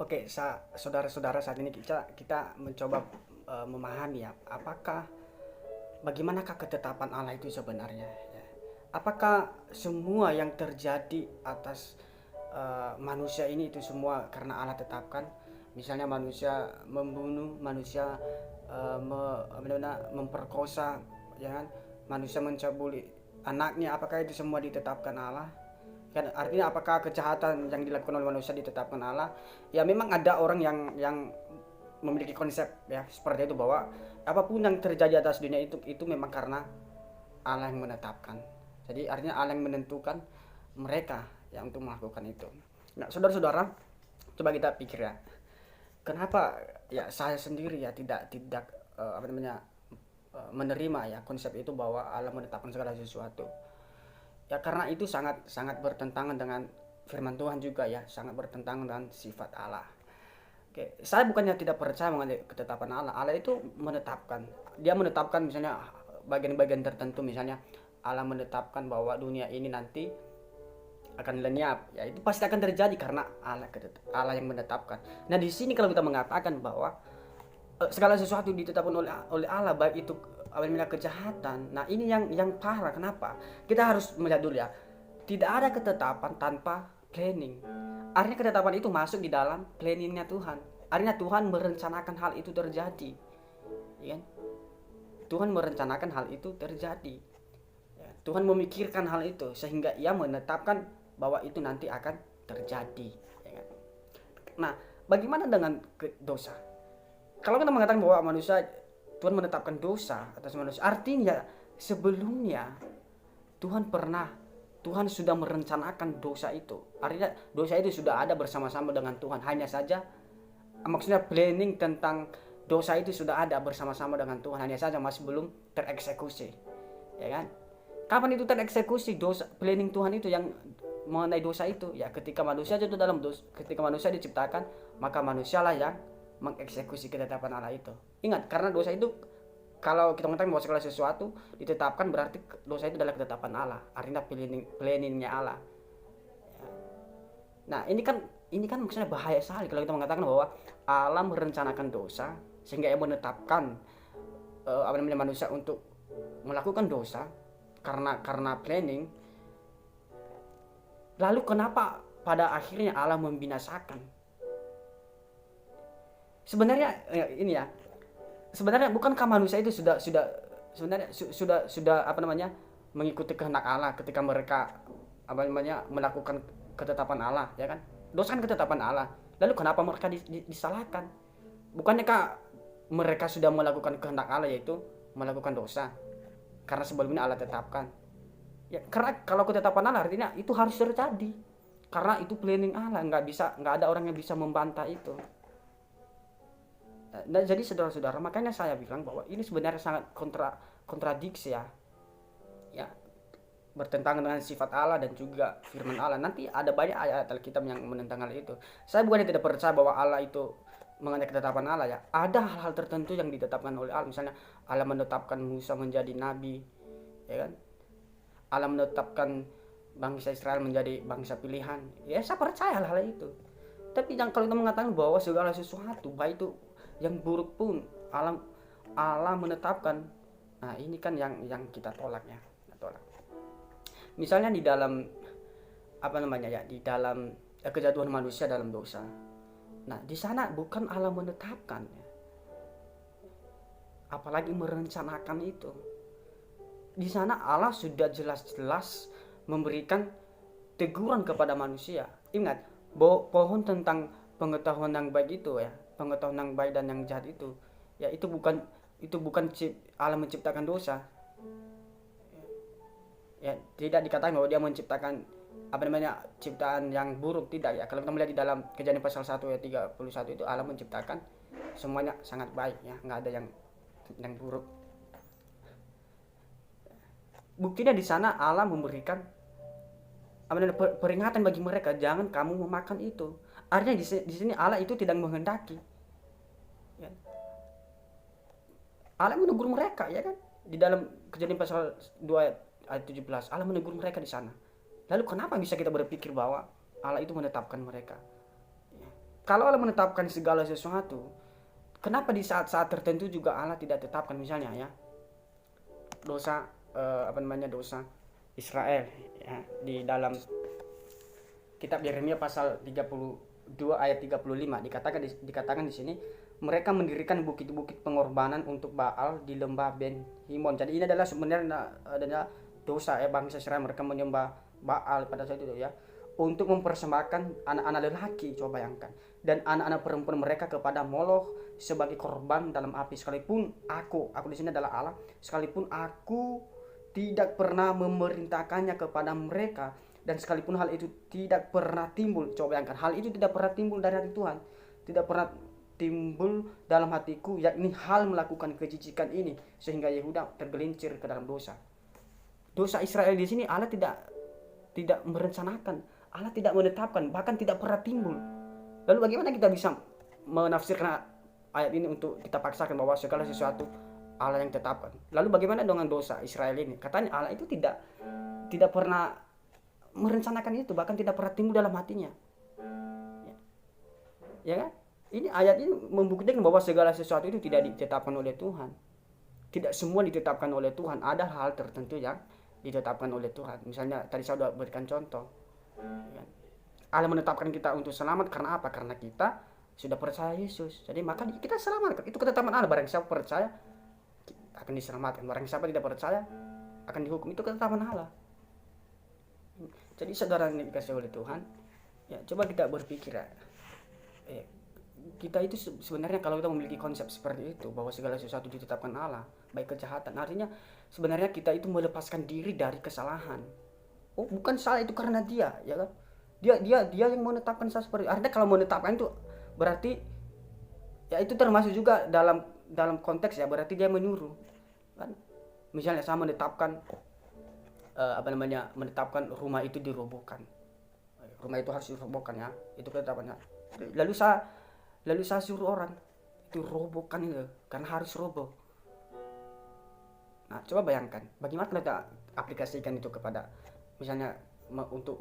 Oke, saudara-saudara, saat ini kita mencoba memahami ya, bagaimanakah ketetapan Allah itu sebenarnya ya. Apakah semua yang terjadi atas manusia ini itu semua karena Allah tetapkan? Misalnya manusia membunuh, manusia memperkosa, ya kan? Manusia mencabuli anaknya, apakah itu semua ditetapkan Allah? Kan artinya apakah kejahatan yang dilakukan oleh manusia ditetapkan Allah? Ya memang ada orang yang memiliki konsep ya seperti itu, bahwa apapun yang terjadi atas dunia itu memang karena Allah yang menetapkan. Jadi artinya Allah yang menentukan mereka yang untuk melakukan itu. Nah, saudara-saudara, coba kita pikir ya. Kenapa ya saya sendiri ya tidak tidak menerima ya konsep itu bahwa Allah menetapkan segala sesuatu. Ya karena itu sangat sangat bertentangan dengan firman Tuhan juga ya, sangat bertentangan dengan sifat Allah. Oke, saya bukannya tidak percaya mengenai ketetapan Allah. Allah itu menetapkan. Dia menetapkan misalnya bagian-bagian tertentu, misalnya Allah menetapkan bahwa dunia ini nanti akan lenyap. Ya itu pasti akan terjadi karena Allah yang menetapkan. Nah, di sini kalau kita mengatakan bahwa segala sesuatu ditetapkan oleh Allah, baik itu apabila kejahatan. Nah, ini yang parah. Kenapa? Kita harus melihat dulu ya. Tidak ada ketetapan tanpa planning. Artinya ketetapan itu masuk di dalam planningnya Tuhan. Artinya Tuhan merencanakan hal itu terjadi. Ya kan? Tuhan merencanakan hal itu terjadi. Ya, Tuhan memikirkan hal itu sehingga Ia menetapkan bahwa itu nanti akan terjadi. Ya kan? Nah, bagaimana dengan dosa? Kalau kita mengatakan bahwa Tuhan menetapkan dosa atas manusia, artinya sebelumnya Tuhan sudah merencanakan dosa itu. Artinya dosa itu sudah ada bersama-sama dengan Tuhan. Hanya saja maksudnya planning tentang dosa itu sudah ada bersama-sama dengan Tuhan. Hanya saja masih belum tereksekusi. Ya kan? Kapan itu tereksekusi dosa planning Tuhan itu yang mengenai dosa itu? Ya ketika manusia jatuh dalam dosa, ketika manusia diciptakan, maka manusialah yang mengeksekusi ketetapan Allah itu. Ingat, karena dosa itu, kalau kita mengatakan bahwa segala sesuatu ditetapkan, berarti dosa itu adalah ketetapan Allah, artinya planningnya Allah. Nah, ini kan maksudnya bahaya sekali kalau kita mengatakan bahwa Allah merencanakan dosa sehingga Ia menetapkan manusia untuk melakukan dosa karena planning. Lalu kenapa pada akhirnya Allah membinasakan? Sebenarnya ini ya, sebenarnya bukankah manusia itu sudah sebenarnya sudah mengikuti kehendak Allah ketika mereka melakukan ketetapan Allah, ya kan? Dosa kan ketetapan Allah. Lalu kenapa mereka disalahkan? Bukannya mereka sudah melakukan kehendak Allah, yaitu melakukan dosa karena sebelumnya Allah tetapkan? Ya karena kalau ketetapan Allah artinya itu harus terjadi karena itu planning Allah, nggak ada orang yang bisa membantah itu. Nah, jadi saudara-saudara, makanya saya bilang bahwa ini sebenarnya sangat kontradiksi ya. Ya, bertentangan dengan sifat Allah dan juga firman Allah. Nanti ada banyak ayat Alkitab yang menentang hal itu. Saya bukannya tidak percaya bahwa Allah itu mengenai ketetapan Allah ya. Ada hal-hal tertentu yang ditetapkan oleh Allah. Misalnya Allah menetapkan Musa menjadi nabi, ya kan? Allah menetapkan bangsa Israel menjadi bangsa pilihan. Ya, saya percaya hal-hal itu. Tapi kalau kita mengatakan bahwa segala sesuatu, baik itu yang buruk pun Allah menetapkan. Nah, ini kan yang kita tolak ya, kita tolak. Misalnya di dalam di dalam kejatuhan manusia dalam dosa. Nah, di sana bukan Allah menetapkan ya. Apalagi merencanakan itu. Di sana Allah sudah jelas-jelas memberikan teguran kepada manusia. Ingat, pohon tentang pengetahuan yang baik itu ya, pengetahuan yang baik dan yang jahat itu, ya itu bukan Allah menciptakan dosa. Ya, tidak dikatakan bahwa Dia menciptakan ciptaan yang buruk, tidak ya. Kalau kita melihat di dalam Kejadian pasal 1 ayat 31 itu Allah menciptakan semuanya sangat baik ya, nggak ada yang buruk. Buktinya di sana Allah memberikan peringatan bagi mereka, jangan kamu memakan itu. Artinya di sini Allah itu tidak menghendaki. Ya. Allah menegur mereka, ya kan? Di dalam Kejadian pasal 2 ayat 17, Allah menegur mereka di sana. Lalu kenapa bisa kita berpikir bahwa Allah itu menetapkan mereka? Ya. kalau Allah menetapkan segala sesuatu, kenapa di saat-saat tertentu juga Allah tidak tetapkan, misalnya ya dosa dosa Israel ya, di dalam kitab Yeremia pasal 32 ayat 35 dikatakan di sini, mereka mendirikan bukit-bukit pengorbanan untuk Baal di lembah Ben Himon. Jadi ini adalah sebenarnya adalah dosa bangsa Israel, mereka menyembah Baal pada saat itu ya, untuk mempersembahkan anak-anak lelaki, coba bayangkan, dan anak-anak perempuan mereka kepada Moloch sebagai korban dalam api. Sekalipun aku di sini adalah Allah, sekalipun aku tidak pernah memerintahkannya kepada mereka, dan sekalipun hal itu tidak pernah timbul, coba bayangkan, hal itu tidak pernah timbul dari hati Tuhan, tidak pernah timbul dalam hatiku, yakni hal melakukan kejijikan ini sehingga Yehuda tergelincir ke dalam dosa. Dosa Israel di sini Allah tidak merencanakan, Allah tidak menetapkan, bahkan tidak pernah timbul. Lalu bagaimana kita bisa menafsirkan ayat ini untuk kita paksakan bahwa segala sesuatu Allah yang tetapkan? Lalu bagaimana dengan dosa Israel ini? Katanya Allah itu tidak pernah merencanakan itu, bahkan tidak pernah timbul dalam hatinya. Ya kan? Ini ayat ini membuktikan bahwa segala sesuatu itu tidak ditetapkan oleh Tuhan. Tidak semua ditetapkan oleh Tuhan. Ada hal tertentu yang ditetapkan oleh Tuhan. Misalnya tadi saya sudah berikan contoh. Allah menetapkan kita untuk selamat karena apa? Karena kita sudah percaya Yesus. Jadi maka kita selamat. Itu ketetapan Allah. Barang siapa percaya akan diselamatkan. Barang siapa tidak percaya akan dihukum. Itu ketetapan Allah. Jadi saudara yang dikasih oleh Tuhan, ya coba kita berpikir ya. Kita itu sebenarnya kalau kita memiliki konsep seperti itu, bahwa segala sesuatu ditetapkan Allah, baik kejahatan, artinya sebenarnya kita itu melepaskan diri dari kesalahan. Oh, bukan salah itu karena dia, ya kan? Dia yang menetapkan saya seperti itu. Artinya kalau menetapkan itu berarti ya itu termasuk juga dalam konteks ya, berarti dia menyuruh. Kan? Misalnya saya menetapkan menetapkan rumah itu dirobohkan. Rumah itu harus dirobohkan ya. Itu ketetapannya. Lalu saya suruh orang itu robohkan itu karena harus roboh. Nah, coba bayangkan bagaimana kita aplikasikan itu kepada misalnya untuk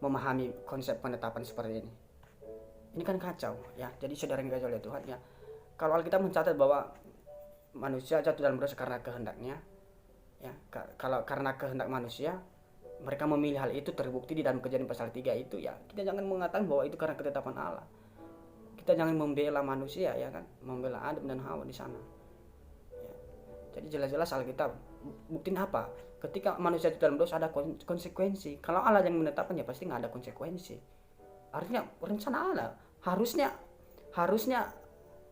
memahami konsep penetapan seperti ini. Ini kan kacau ya. Jadi saudara yang dikasihi oleh Tuhan ya, kalau Alkitab mencatat bahwa manusia jatuh dalam dosa karena kehendaknya ya, kalau karena kehendak manusia mereka memilih hal itu, terbukti di dalam Kejadian pasal 3 itu ya. Kita jangan mengatakan bahwa itu karena ketetapan Allah. Kita jangan membela manusia ya kan, membela Adam dan Hawa di sana. Ya. Jadi jelas-jelas Alkitab buktiin apa? Ketika manusia di dalam dosa ada konsekuensi. Kalau Allah yang menetapkan ya pasti nggak ada konsekuensi. Artinya rencana Allah harusnya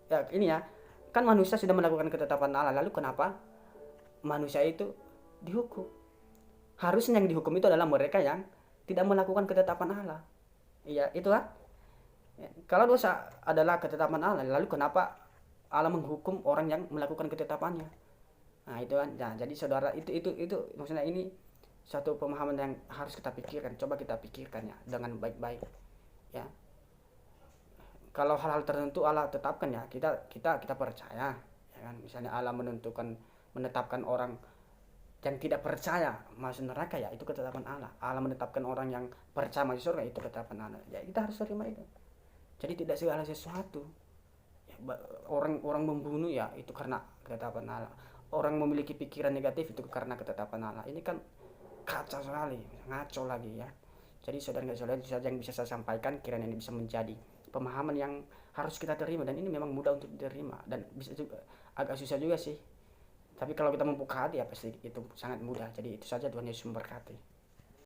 ya ini ya, kan manusia sudah melakukan ketetapan Allah, lalu kenapa manusia itu dihukum? Harusnya yang dihukum itu adalah mereka yang tidak melakukan ketetapan Allah. Iya, itu kan? Ya, kalau dosa adalah ketetapan Allah, lalu kenapa Allah menghukum orang yang melakukan ketetapannya? Nah, itu kan. Nah, jadi saudara itu maksudnya ini satu pemahaman yang harus kita pikirkan. Coba kita pikirkan ya dengan baik-baik. Ya. Kalau hal-hal tertentu Allah tetapkan ya, kita percaya, ya kan? Misalnya Allah menetapkan orang yang tidak percaya masuk neraka, ya itu ketetapan Allah. Allah menetapkan orang yang percaya masuk surga, itu ketetapan Allah. Ya kita harus terima itu. Jadi tidak segala sesuatu ya, orang membunuh ya itu karena ketetapan Allah. Orang memiliki pikiran negatif itu karena ketetapan Allah. Ini kan kacau sekali, ngaco lagi ya. Jadi saudara-saudara itu saja yang bisa saya sampaikan, kiranya ini bisa menjadi pemahaman yang harus kita terima, dan ini memang mudah untuk diterima dan bisa juga agak susah juga sih. Tapi kalau kita membuka hati ya pasti itu sangat mudah. Jadi itu saja, Tuhan Yesus memberkati.